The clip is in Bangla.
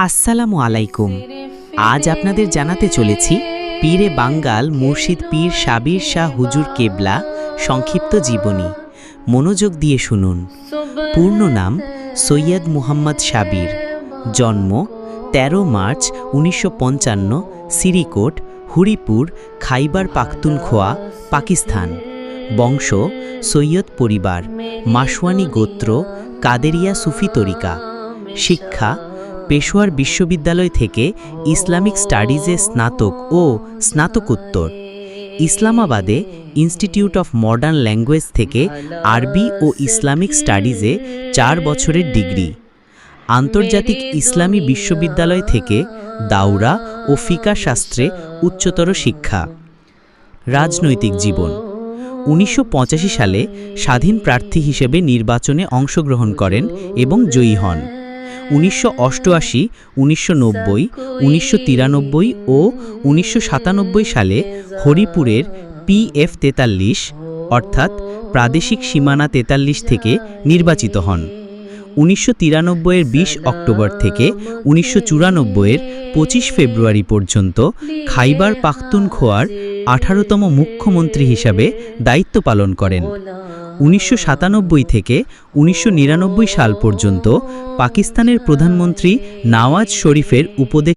আসসালামু আলাইকুম। আজ আপনাদের জানাতে চলেছি পীরে বাঙ্গাল মুর্শিদ পীর সাবির শাহ হুজুর কেবলা সংক্ষিপ্ত জীবনী। মনোযোগ দিয়ে শুনুন। পূর্ণ নাম সৈয়দ মুহাম্মদ সাবির। জন্ম ১৩ মার্চ ১৯৫৫, সিরিকোট, হরিপুর, খাইবার পাখতুনখোয়া, পাকিস্তান। বংশ সৈয়দ পরিবার, মাসওয়ানি গোত্র, কাদেরিয়া সুফি তরিকা। শিক্ষা পেশোয়ার বিশ্ববিদ্যালয় থেকে ইসলামিক স্টাডিজে স্নাতক ও স্নাতকোত্তর। ইসলামাবাদে ইনস্টিটিউট অফ মডার্ন ল্যাঙ্গুয়েজ থেকে আরবি ও ইসলামিক স্টাডিজে ৪ বছরের ডিগ্রি। আন্তর্জাতিক ইসলামী বিশ্ববিদ্যালয় থেকে দাওরা ও ফিকা শাস্ত্রে উচ্চতর শিক্ষা। রাজনৈতিক জীবন ১৯৮৫ সালে স্বাধীন প্রার্থী হিসেবে নির্বাচনে অংশগ্রহণ করেন এবং জয়ী হন। ১৯৮৮, ১৯৯০, ১৯৯৩ ও ১৯৯৭ সালে হরিপুরের PF ৪৩ অর্থাৎ প্রাদেশিক সীমানা ৪৩ থেকে নির্বাচিত হন। ১৯৯৩-এর ২০ অক্টোবর থেকে ১৯৯৪-এর ২৫ ফেব্রুয়ারি পর্যন্ত খাইবার পাখতুনখোয়ার ১৮তম মুখ্যমন্ত্রী হিসাবে দায়িত্ব পালন করেন। ১৯৯৭ থেকে ১৯৯৯ সাল পর্যন্ত পাকিস্তানের প্রধানমন্ত্রী নওয়াজ শরীফের উপদেষ্টা